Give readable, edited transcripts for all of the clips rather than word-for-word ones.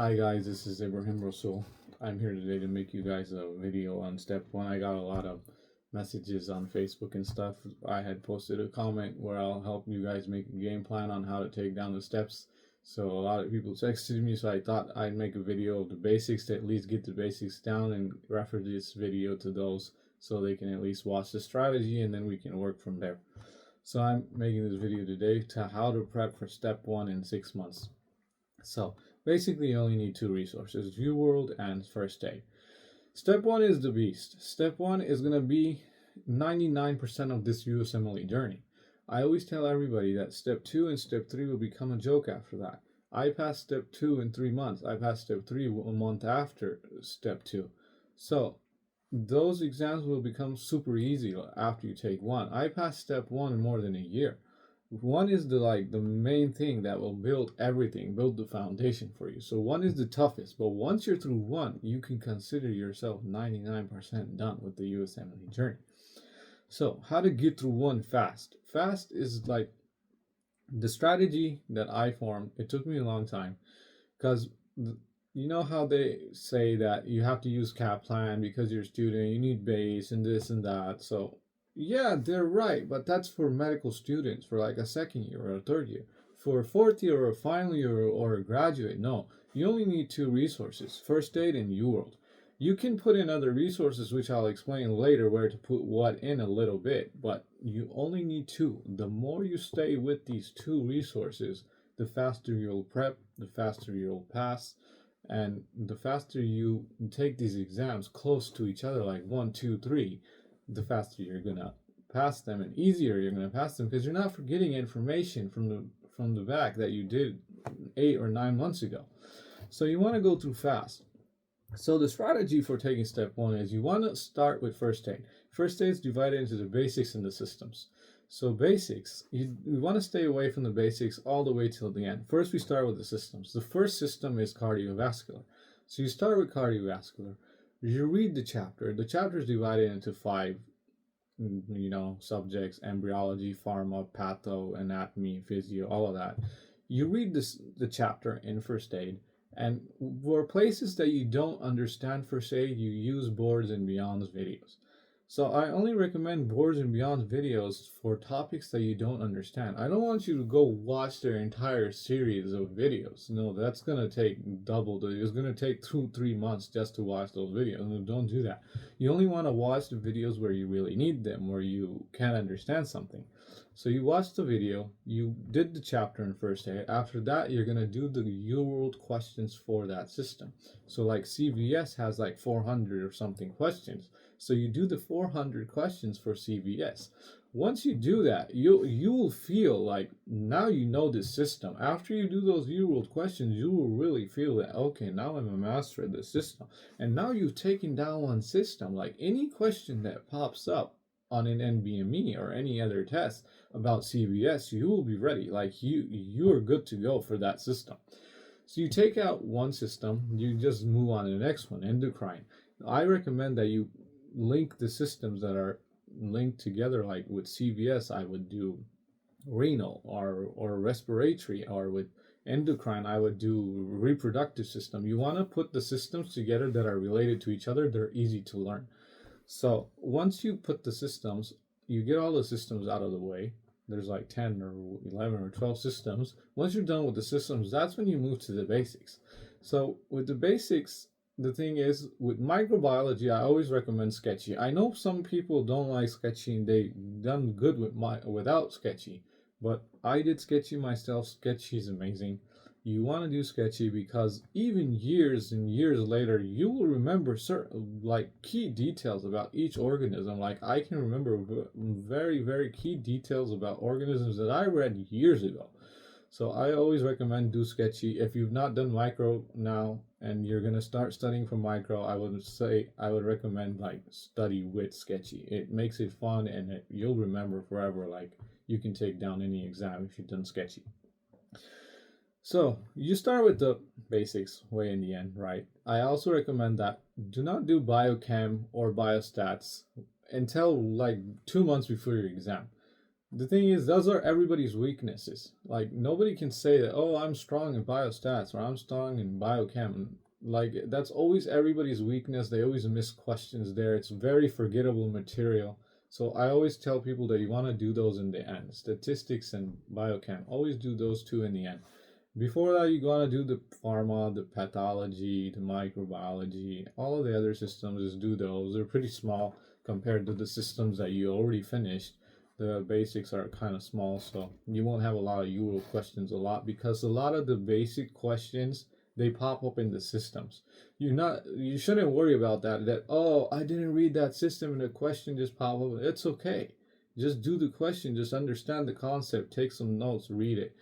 Hi guys, this is Ibrahim Rasul. I'm here today to make you guys a video on step one. I got a lot of messages on Facebook and stuff. I had posted a comment where I'll help you guys make a game plan on how to take down the steps. So a lot of people texted me, so I thought I'd make a video of the basics to at least get the basics down and refer this video to those so they can at least watch the strategy and then we can work from there. So I'm making this video today to how to prep for step one in 6 months. So basically you only need two resources, View World and First Aid. Step one is the beast. Step one is going to be 99% of this USMLE journey. I always tell everybody that step two and step three will become a joke after that. I passed step 2 in 3 months. I passed step 3 a month after step 2. So those exams will become super easy after you take one. I passed step 1 in more than a year. One is the main thing that will build everything, build the foundation for you. So one is the toughest, but once you're through one, you can consider yourself 99% done with the USMLE journey. So how to get through one fast? Fast is like the strategy that I formed. It took me a long time because you know how they say that you have to use Kaplan because you're a student, you need base and this and that. So yeah, they're right, but that's for medical students for like a second year or a third year. For a fourth year or a final year or a graduate, no. You only need two resources, First Aid and UWorld. You can put in other resources, which I'll explain later where to put what in a little bit, but you only need two. The more you stay with these two resources, the faster you'll prep, the faster you'll pass, and the faster you take these exams close to each other, like 1, 2, 3, the faster you're gonna pass them and easier you're gonna pass them because you're not forgetting information from the back that you did 8 or 9 months ago. So you want to go through fast. So the strategy for taking step 1 is you want to start with First Aid. First Aid is divided into the basics and the systems. So basics, you want to stay away from the basics all the way till the end. First we start with the systems. The first system is cardiovascular. So you start with cardiovascular. You read the chapter. The chapter is divided into 5 subjects: embryology, pharma, patho, anatomy, physio, all of that. You read the chapter in First Aid, and for places that you don't understand First Aid, you use Boards and Beyond's videos. So I only recommend Boards and Beyond videos for topics that you don't understand. I don't want you to go watch their entire series of videos. No, that's going to take it's going to take 2-3 months just to watch those videos. No, don't do that. You only want to watch the videos where you really need them, where you can understand something. So you watch the video, you did the chapter in First Aid. After that, you're going to do the UWorld questions for that system. So like CVS has like 400 or something questions. So you do the 400 questions for CVS. Once you do that, you will feel like now you know this system. After you do those UWorld questions, you will really feel that, okay, now I'm a master of the system. And now you've taken down one system. Like any question that pops up on an NBME or any other test about CVS, you will be ready. Like you are good to go for that system. So you take out one system, you just move on to the next one, endocrine. I recommend that you link the systems that are linked together. Like with CVS, I would do renal or respiratory, or with endocrine, I would do reproductive system. You want to put the systems together that are related to each other. They're easy to learn. So once you put the systems, you get all the systems out of the way. There's like 10 or 11 or 12 systems. Once you're done with the systems, that's when you move to the basics. So with the basics, the thing is, with microbiology, I always recommend Sketchy. I know some people don't like Sketchy and they done good without Sketchy, but I did Sketchy myself. Sketchy is amazing. You want to do Sketchy because even years and years later, you will remember certain key details about each organism. Like I can remember very, very key details about organisms that I read years ago. So I always recommend do Sketchy. If you've not done micro now and you're going to start studying for micro, I would recommend study with Sketchy. It makes it fun and you'll remember forever. Like you can take down any exam if you've done Sketchy. So you start with the basics way in the end, right? I also recommend that do not do biochem or biostats until 2 months before your exam. The thing is, those are everybody's weaknesses. Like, nobody can say that, oh, I'm strong in biostats or I'm strong in biochem. Like, that's always everybody's weakness. They always miss questions there. It's very forgettable material. So I always tell people that you want to do those in the end. Statistics and biochem. Always do those two in the end. Before that, you're going to do the pharma, the pathology, the microbiology, all of the other systems. Just do those. They're pretty small compared to the systems that you already finished. The basics are kind of small, so you won't have a lot of URL questions a lot, because a lot of the basic questions, they pop up in the systems. You shouldn't worry about that oh, I didn't read that system and the question just popped up. It's okay. Just do the question, just understand the concept, take some notes, read it.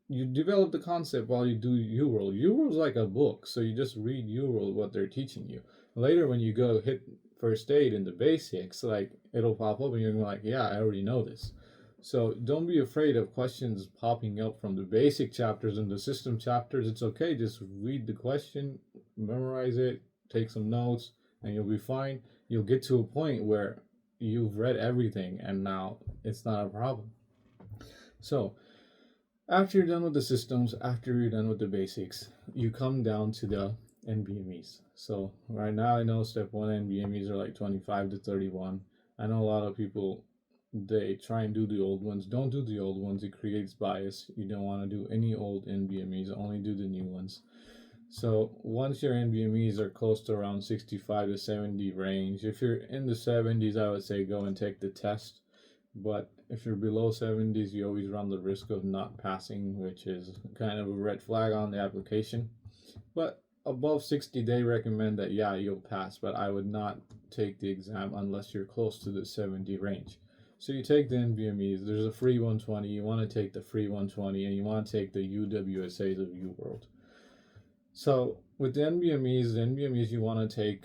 You develop the concept while you do URL. URL is like a book, so you just read URL what they're teaching you. Later when you go hit first aid in the basics, like, it'll pop up and you're like, yeah, I already know this. So don't be afraid of questions popping up from the basic chapters and the system chapters. It's okay, just read the question, memorize it, take some notes, and you'll be fine. You'll get to a point where you've read everything and now it's not a problem. So after you're done with the systems, after you're done with the basics, you come down to the NBMEs. So right now I know step 1 NBMEs are like 25 to 31. I know a lot of people, they try and do the old ones. Don't do the old ones. It creates bias. You don't want to do any old NBMEs. Only do the new ones. So once your NBMEs are close to around 65 to 70 range, if you're in the 70s, I would say go and take the test. But if you're below 70s, you always run the risk of not passing, which is kind of a red flag on the application. But above 60, they recommend that, yeah, you'll pass, but I would not take the exam unless you're close to the 70 range. So you take the NBMEs, there's a free 120, you want to take the free 120, and you want to take the UWSAs of UWorld. So with the NBMEs you want to take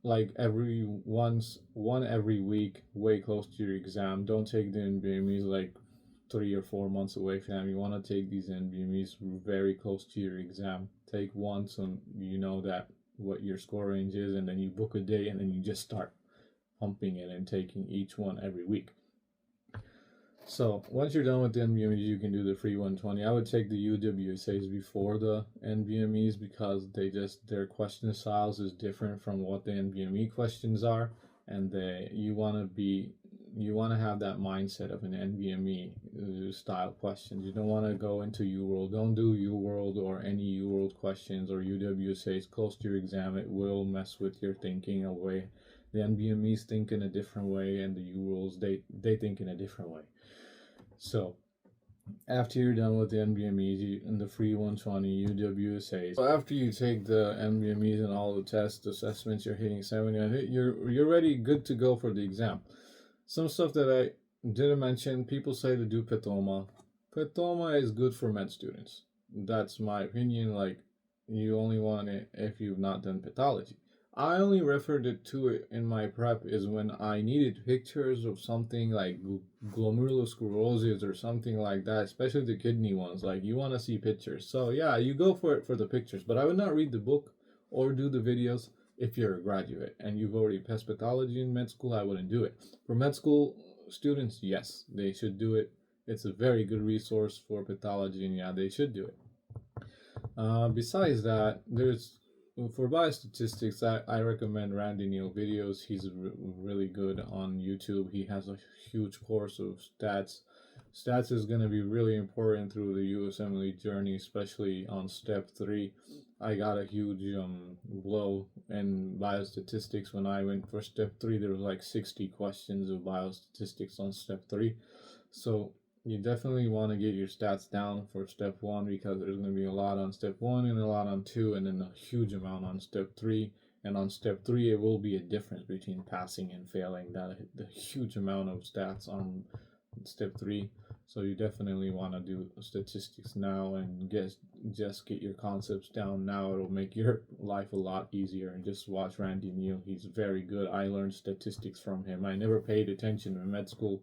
like one every week, way close to your exam. Don't take the NBMEs like 3 or 4 months away from them. You want to take these NBMEs very close to your exam. Take one so you know that what your score range is, and then you book a day and then you just start pumping it and taking each one every week. So once you're done with the NBMEs, you can do the free 120. I would take the UWSAs before the NBMEs because their question styles is different from what the NBME questions are, and you want to have that mindset of an NBME style questions. You don't want to go into UWorld. Don't do UWorld or any UWorld questions or UWSAs close to your exam. It will mess with your thinking away. The NBMEs think in a different way, and the UWorlds they think in a different way. So after you're done with the NBMEs and the free 120 UWSAs, so after you take the NBMEs and all the tests, assessments, you're hitting 70, you're ready, good to go for the exam. Some stuff that I didn't mention, people say to do Petoma. Petoma is good for med students. That's my opinion. Like, you only want it if you've not done pathology. I only referred it to it in my prep is when I needed pictures of something like glomerulosclerosis or something like that, especially the kidney ones. Like, you want to see pictures. So yeah, you go for it for the pictures, but I would not read the book or do the videos if you're a graduate and you've already passed pathology in med school. I wouldn't do it. For med school students, yes, they should do it. It's a very good resource for pathology, and yeah, they should do it. Besides that, for biostatistics, I recommend Randy Neal videos. He's really good on YouTube. He has a huge course of stats. Stats is going to be really important through the USMLE journey, especially on step 3. I got a huge blow in biostatistics when I went for step 3. There was like 60 questions of biostatistics on step 3. So you definitely want to get your stats down for step 1 because there's going to be a lot on step 1 and a lot on 2 and then a huge amount on step 3. And on step 3, it will be a difference between passing and failing. The huge amount of stats on step 3. So you definitely want to do statistics now and just get your concepts down now. It'll make your life a lot easier. And just watch Randy Neal. He's very good. I learned statistics from him. I never paid attention in med school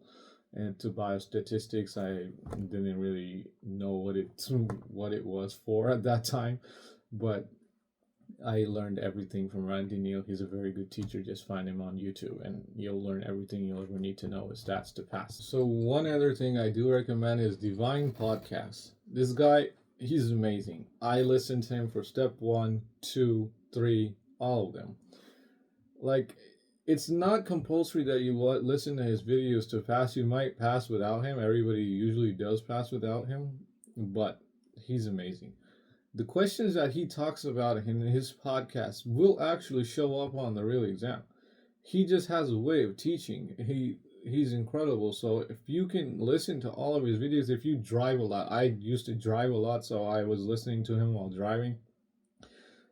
and to biostatistics. I didn't really know what it was for at that time, but I learned everything from Randy Neal. He's a very good teacher. Just find him on YouTube and you'll learn everything you'll ever need to know with stats to pass. So one other thing I do recommend is Divine Podcast. This guy, he's amazing. I listened to him for step 1, 2, 3, all of them. Like, it's not compulsory that you listen to his videos to pass. You might pass without him. Everybody usually does pass without him, but he's amazing. The questions that he talks about in his podcast will actually show up on the real exam. He just has a way of teaching. He's incredible. So if you can listen to all of his videos, if you drive a lot, I used to drive a lot, so I was listening to him while driving.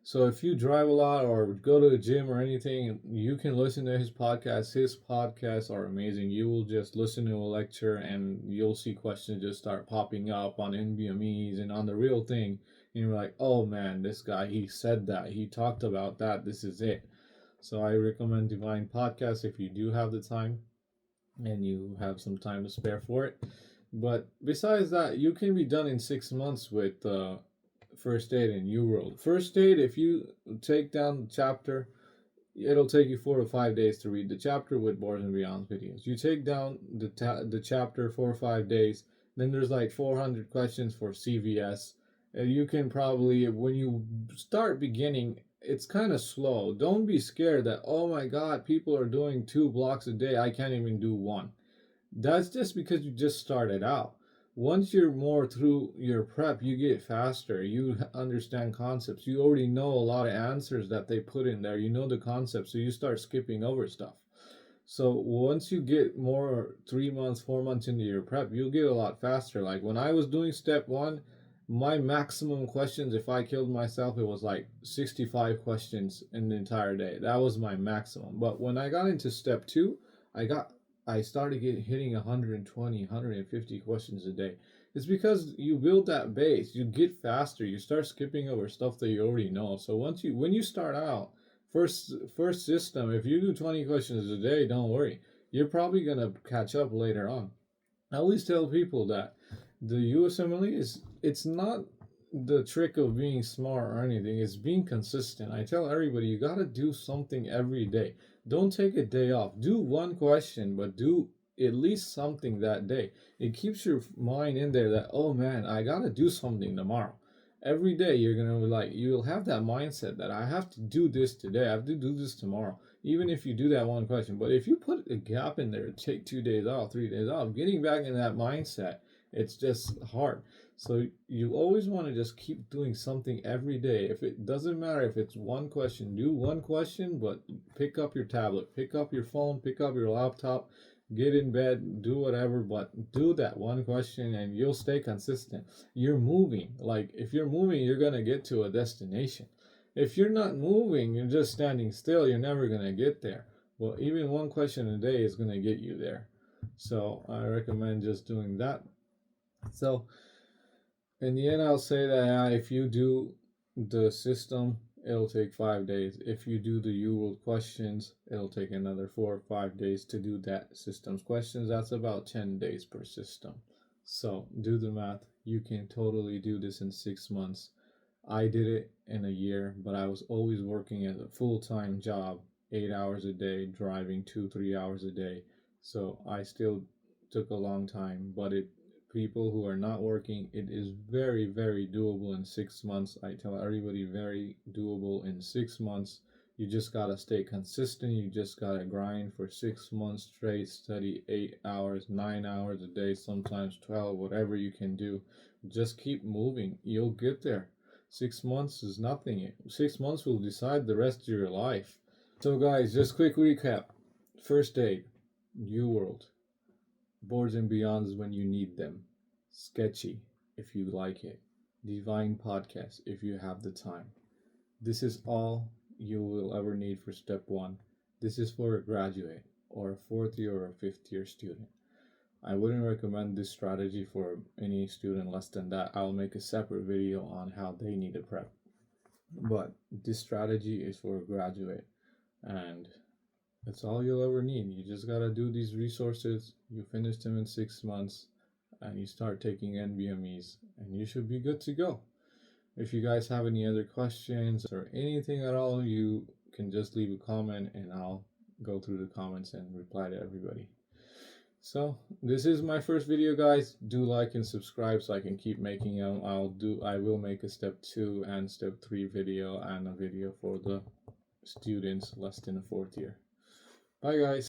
So if you drive a lot or go to the gym or anything, you can listen to his podcast. His podcasts are amazing. You will just listen to a lecture and you'll see questions just start popping up on NBMEs and on the real thing. And you're like, oh man, this guy, he said that. He talked about that. This is it. So I recommend Divine Podcast if you do have the time and you have some time to spare for it. But besides that, you can be done in 6 months with First Aid and UWorld. First Aid, if you take down the chapter, it'll take you 4 to 5 days to read the chapter with Boards and Beyond videos. You take down the chapter 4 or 5 days, then there's like 400 questions for CVS. You can probably, when you start beginning, it's kind of slow. Don't be scared that, oh my God, people are doing 2 blocks a day. I can't even do 1. That's just because you just started out. Once you're more through your prep, you get faster. You understand concepts. You already know a lot of answers that they put in there. You know the concepts, so you start skipping over stuff. So once you get more 3 months, 4 months into your prep, you'll get a lot faster. Like when I was doing step 1, my maximum questions, if I killed myself, it was like 65 questions in the entire day. That was my maximum. But when I got into step 2, I started hitting 120, 150 questions a day. It's because you build that base, you get faster, you start skipping over stuff that you already know. So when you start out, first system, if you do 20 questions a day, don't worry. You're probably gonna catch up later on. I always tell people that the USMLE it's not the trick of being smart or anything, it's being consistent. I tell everybody you gotta do something every day. Don't take a day off. Do 1 question, but do at least something that day. It keeps your mind in there that, oh man, I gotta do something tomorrow. Every day you're gonna you'll have that mindset that I have to do this today, I have to do this tomorrow. Even if you do that 1 question. But if you put a gap in there, take 2 days off, 3 days off, getting back in that mindset, it's just hard. So you always want to just keep doing something every day. If it doesn't matter if it's 1 question, do 1 question, but pick up your tablet, pick up your phone, pick up your laptop, get in bed, do whatever, but do that 1 question and you'll stay consistent. You're moving. Like if you're moving, you're going to get to a destination. If you're not moving, you're just standing still, you're never going to get there. Well, even 1 question a day is going to get you there. So I recommend just doing that. So in the end, I'll say that if you do the system, it'll take 5 days. If you do the UWorld questions, it'll take another 4 or 5 days to do that system's questions. That's about 10 days per system. So do the math. You can totally do this in 6 months. I did it in a year, but I was always working at a full-time job, 8 hours a day, driving 2-3 hours a day. So I still took a long time, but people who are not working, it is very, very doable in 6 months. I tell everybody, very doable in 6 months. You just gotta stay consistent. You just gotta grind for 6 months straight, study 8 hours, 9 hours a day, sometimes 12, whatever you can do. Just keep moving. You'll get there. 6 months is nothing. 6 months will decide the rest of your life. So guys, just quick recap. First Aid, UWorld, Boards and Beyonds when you need them. Sketchy, if you like it. Divine Podcast, if you have the time. This is all you will ever need for step 1. This is for a graduate or a 4th year or a 5th year student. I wouldn't recommend this strategy for any student less than that. I'll make a separate video on how they need to prep. But this strategy is for a graduate, and that's all you'll ever need. You just gotta do these resources. You finish them in 6 months, and you start taking NBMEs, and you should be good to go. If you guys have any other questions or anything at all, you can just leave a comment and I'll go through the comments and reply to everybody. So this is my first video, guys. Do like and subscribe so I can keep making them. I will make a step 2 and step 3 video and a video for the students less than a 4th year. Bye guys.